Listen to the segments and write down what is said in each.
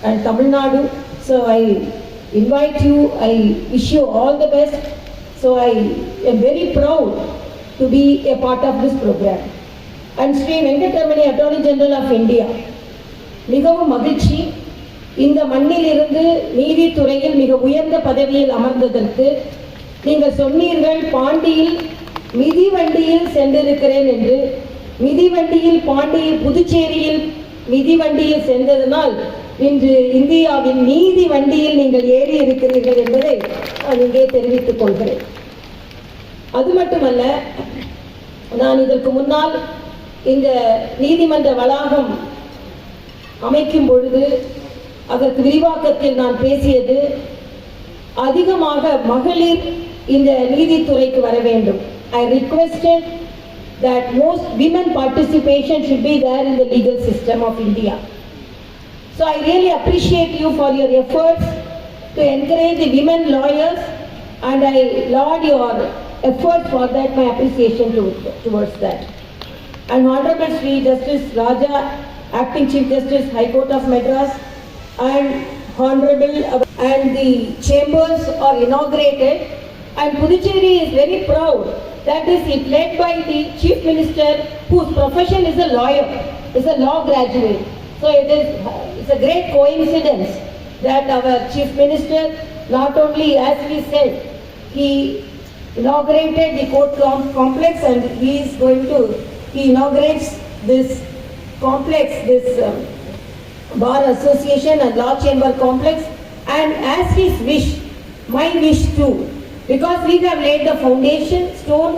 And Tamil Nadu, so I invite you, I wish you all the best. So I am very proud to be a part of this program. And Sri Venkatamani, Attorney General of India, மிகவும் மகிழ்ச்சி. இந்த மண்ணிலிருந்து நீதித்துறையில் மிக உயர்ந்த பதவியில் அமர்ந்ததற்கு நீங்கள் சொன்னீர்கள் பாண்டியில் மிதிவண்டியில் சென்றிருக்கிறேன் என்று. மிதிவண்டியில் பாண்டியில் புதுச்சேரியில் மிதிவண்டியில் சென்றதனால் இன்று இந்தியாவின் நீதி வண்டியில் நீங்கள் ஏறி இருக்கிறீர்கள் என்பதை நான் இங்கே தெரிவித்துக் கொள்கிறேன். அது மட்டுமல்ல, நான் இதற்கு முன்னால் இந்த நீதிமன்ற வளாகம் அமைக்கும் பொழுது அதற்கு விரிவாக்கத்தில் நான் பேசியது அதிகமாக மகளிர் இந்த நீதித்துறைக்கு வர வேண்டும். I requested that most women participation should be there in the legal system of India. So I really appreciate you for your efforts to encourage the women lawyers, and I laud your effort for that, my appreciation towards that. And Honorable Sri Justice Raja, Acting Chief Justice, High Court of Madras, and Honorable and the chambers are inaugurated, and Puducherry is very proud that is it led by the Chief Minister, whose profession is a lawyer, is a law graduate. So it's a great coincidence that our Chief Minister, not only as we said, he inaugurated the court complex, and he inaugurates this complex, this Bar Association and Law Chamber complex, and as his wish, my wish too, because we have laid the foundation stone,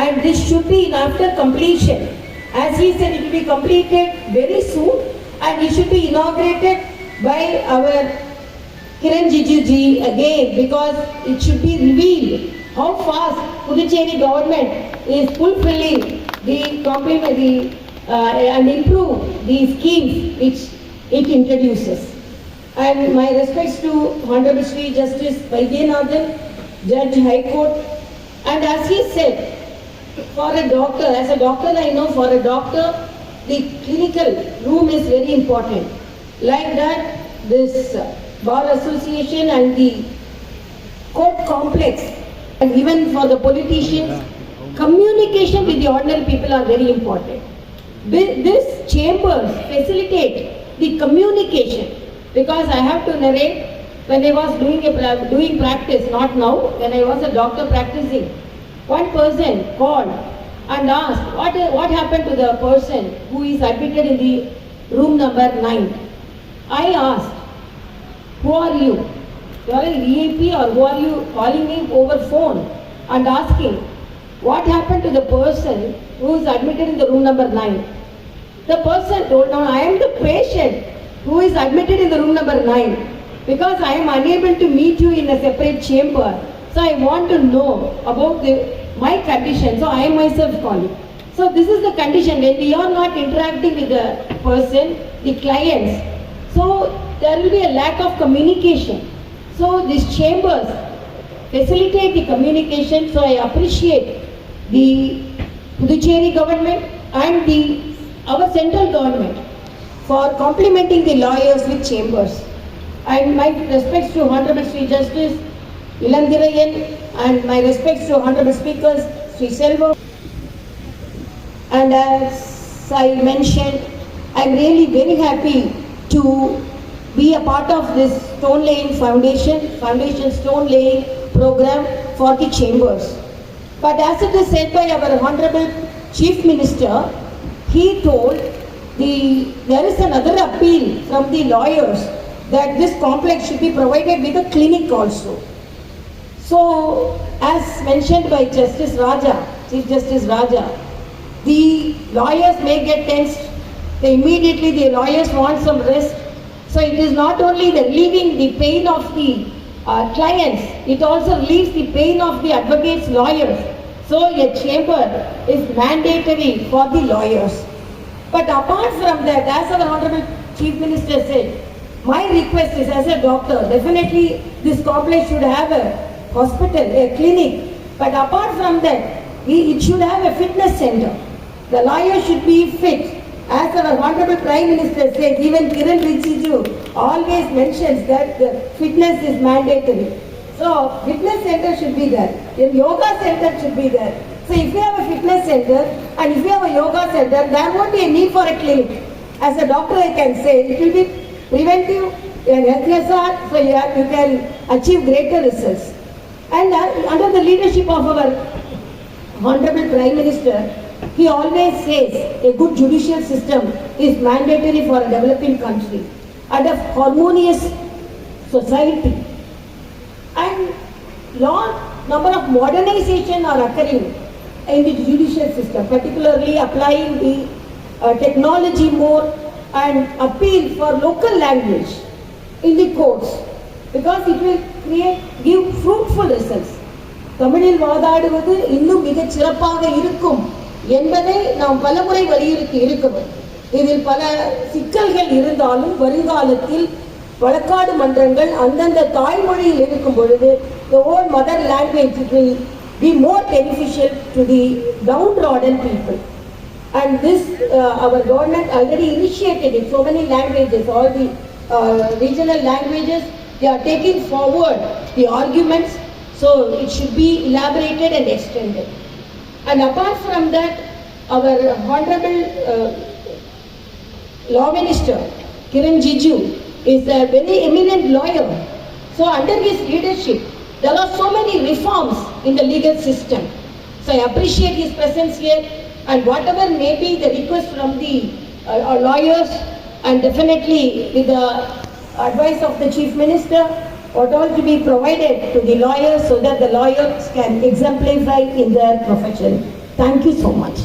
and this should be after completion. As he said, it will be completed very soon, and it should be inaugurated by our Kiran Rijiju ji again, because it should be revealed how fast Puducherry government is fulfilling and improve the schemes which it introduces. And my respects to Honorable Sri Justice Vaidyanathan, Judge High Court. And as he said, for a doctor, as a doctor I know, for a doctor, the clinical room is very important. Like that, this Bar Association and the court complex, and even for the politicians, communication with the ordinary people are very important. This chambers facilitate the communication, because I have to narrate, when I was doing practice, not now, when I was a doctor practicing, one person called and asked, what happened to the person who is admitted in the room number 9? I asked, who are you? You are a VIP, or who are you calling me over phone and asking, what happened to the person who is admitted in the room number 9? The person told, no, I am the patient who is admitted in the room number 9, because I am unable to meet you in a separate chamber. So I want to know about my condition. So I am myself calling. So this is the condition when we are not interacting with the person, the clients. So there will be a lack of communication. So these chambers facilitate the communication. So I appreciate the Puducherry government and our central government for complementing the lawyers with chambers. And my respects to Honorable Sri Justice Ilandirayan, and my respects to Honorable Speakers Sri Selva. And as I mentioned, I am really very happy to be a part of this stone laying foundation stone laying program for the chambers. But as it is said by our Honorable Chief Minister, he told there is another appeal from the lawyers that this complex should be provided with a clinic also. So, as mentioned by Justice Raja, Chief Justice Raja, the lawyers may get tensed. Immediately the lawyers want some rest. So it is not only the relieving the pain of the clients, it also relieves the pain of the advocates, lawyers. So a chamber is mandatory for the lawyers. But apart from that, as our Honorable Chief Minister said, my request is, as a doctor, definitely this complex should have a hospital, a clinic. But apart from that, it should have a fitness center. The lawyer should be fit. As our Honorable Prime Minister says, even Kiran Rijiju always mentions that the fitness is mandatory. So fitness center should be there. A yoga center should be there. So if you have a fitness center and if you have a yoga center, there won't be a need for a clinic. As a doctor, I can say it will be preventive and HSR, so you can achieve greater results. And under the leadership of our Honorable Prime Minister, he always says a good judicial system is mandatory for a developing country and a harmonious society. And lot number of modernization are occurring in the judicial system, particularly applying the technology more and appeal for local language. in the courts because it will give fruitful results. தமிழில் வாதாடுவது இன்னும் மிகச் சிறப்பாக இருக்கும் என்பதை நாம் பலமுறை வலியுறுத்தி இருக்கிறோம். இதில் பல சிக்கல்கள் இருந்தாலும் வருங்காலத்தில் வழக்காடு மன்றங்கள் அந்தந்த தாய்மொழியில் இருக்கும் பொழுது the own mother language will be more beneficial to the downtrodden people. And this our government already initiated in so many languages, all the regional languages, they are taking forward the arguments, so it should be elaborated and extended. And apart from that, our honorable law minister Kiran Rijiju is a very eminent lawyer. So under his leadership, there are so many reforms in the legal system. So I appreciate his presence here, and whatever may be the request from the lawyers, and definitely with the advice of the Chief Minister, what all to be provided to the lawyers so that the lawyers can exemplify in their profession. Thank you so much.